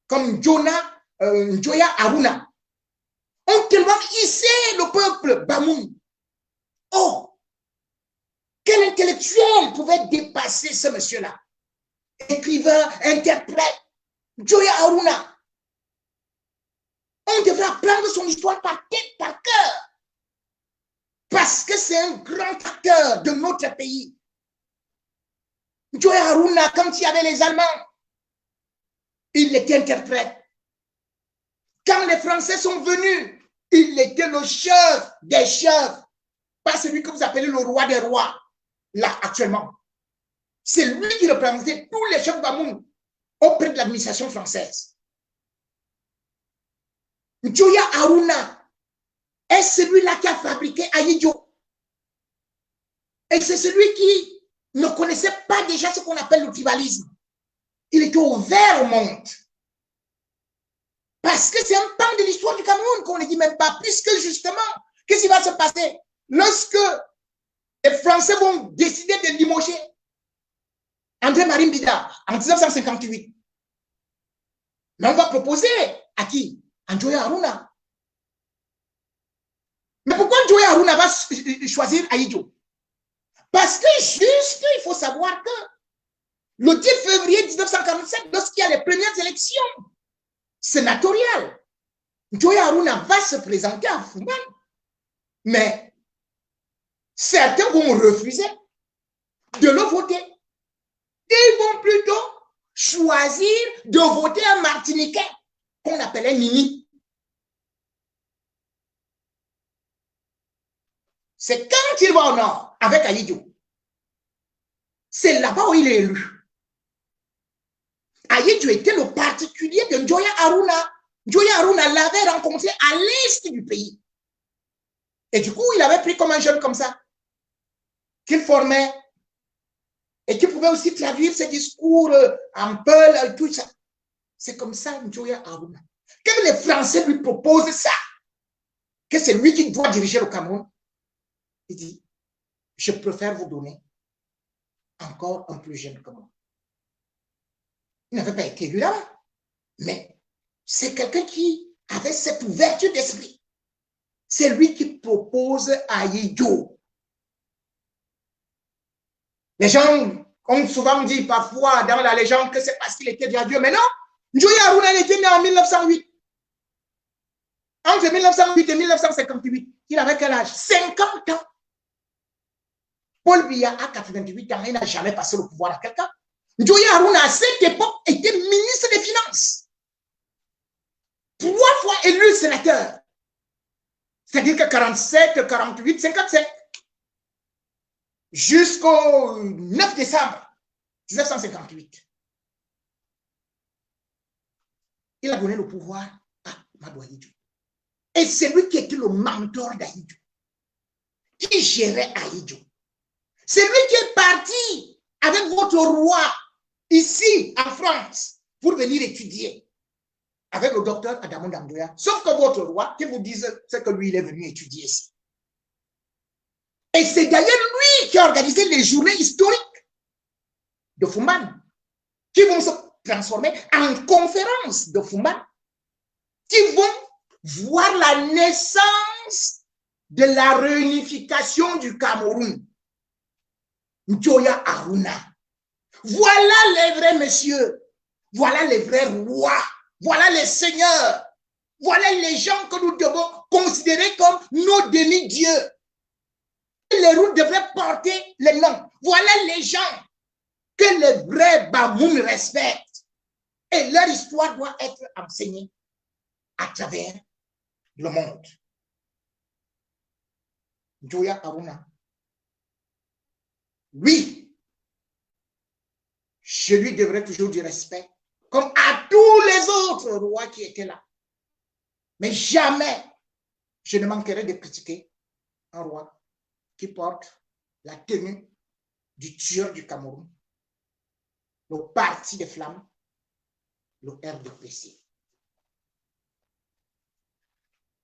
comme Njoya Aruna, ont tellement hissé le peuple Bamoun. Oh, quel intellectuel pouvait dépasser ce monsieur-là? Écrivain, interprète, Njoya Aruna. On devrait apprendre son histoire par tête, par cœur. Parce que c'est un grand acteur de notre pays. Njoya Aruna, quand il y avait les Allemands, il était interprète. Quand les Français sont venus, il était le chef des chefs. Pas celui que vous appelez le roi des rois, là, actuellement. C'est lui qui représentait tous les chefs Bamoun auprès de l'administration française. Njoya Aruna est celui-là qui a fabriqué Ahidjo. Et c'est celui qui ne connaissait pas déjà ce qu'on appelle le tribalisme. Il était ouvert au monde. Parce que c'est un pan de l'histoire du Cameroun qu'on ne dit même pas, puisque justement, qu'est-ce qui va se passer lorsque les Français vont décider de limoger André-Marie Mbida en 1958? Mais on va proposer à qui? À Njoya Aruna. Mais pourquoi Njoya Aruna va choisir Ahidjo? Parce que juste, il faut savoir que le 10 février 1947, lorsqu'il y a les premières élections sénatoriales, Njoya Aruna va se présenter à Fouman. Mais certains vont refuser de le voter. Ils vont plutôt choisir de voter un Martiniquais qu'on appelait Nini. C'est quand il va au nord avec Ahidjo. C'est là-bas où il est élu. Ahidjo était le particulier de Njoya Aruna. Njoya Aruna l'avait rencontré à l'est du pays. Et du coup, il avait pris comme un jeune comme ça, qu'il formait et qui pouvait aussi traduire ses discours en peul, tout ça. C'est comme ça, Njoya Aruna. Que les Français lui proposent ça, que c'est lui qui doit diriger le Cameroun, il dit, je préfère vous donner encore un plus jeune que moi. Il n'avait pas été élu là-bas, mais c'est quelqu'un qui avait cette ouverture d'esprit. C'est lui qui propose à Ahidjo. Les gens ont souvent dit parfois dans la légende que c'est parce qu'il était déjà Dieu, mais non, Njoya Aruna était né en 1908. Entre 1908 et 1958, il avait quel âge? 50 ans. Paul Biya a 88 ans, il n'a jamais passé le pouvoir à quelqu'un. Njoya Aruna, à cette époque, était ministre des Finances. 3 fois élu sénateur. C'est-à-dire que 47, 48, 57. Jusqu'au 9 décembre 1958. Il a donné le pouvoir à Madou Ahidjo. Et c'est lui qui était le mentor d'Ahidjo, qui gérait Ahidjo. C'est lui qui est parti avec votre roi ici en France pour venir étudier avec le docteur Adamou Dandoya. Sauf que votre roi, qui vous dise ce que lui, il est venu étudier ici. Et c'est d'ailleurs lui qui a organisé les journées historiques de Fouman, qui vont se transformer en conférences de Fouman, qui vont voir la naissance de la réunification du Cameroun. Njoya Aruna. Voilà les vrais messieurs. Voilà les vrais rois. Voilà les seigneurs. Voilà les gens que nous devons considérer comme nos demi-dieux. Les routes devraient porter les noms. Voilà les gens que les vrais Bamoun respectent. Et leur histoire doit être enseignée à travers le monde. Njoya Aruna. Oui, je lui devrais toujours du respect, comme à tous les autres rois qui étaient là. Mais jamais je ne manquerai de critiquer un roi qui porte la tenue du tueur du Cameroun, le parti des flammes, le RDPC.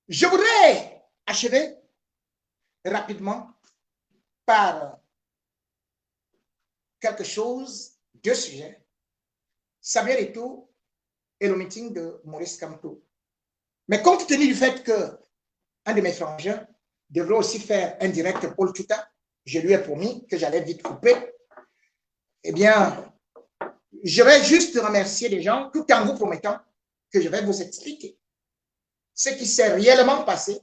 Je voudrais achever rapidement par quelque chose, 2 sujets. Samuel Eto'o et le meeting de Maurice Kamto. Mais compte tenu du fait que un de mes frangins devrait aussi faire un direct Paul Tuta, je lui ai promis que j'allais vite couper. Eh bien, je vais juste remercier les gens tout en vous promettant que je vais vous expliquer ce qui s'est réellement passé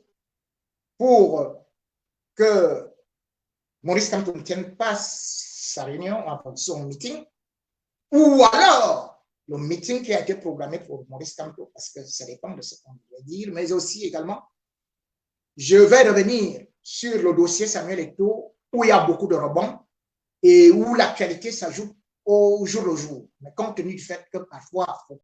pour que Maurice Kamto ne tienne pas sa réunion, son meeting, ou alors le meeting qui a été programmé pour Maurice Kamto, parce que ça dépend de ce qu'on doit dire, mais aussi également, je vais revenir sur le dossier Samuel Eto'o, où il y a beaucoup de rebonds et où l'actualité s'ajoute au jour le jour. Mais compte tenu du fait que parfois, il faut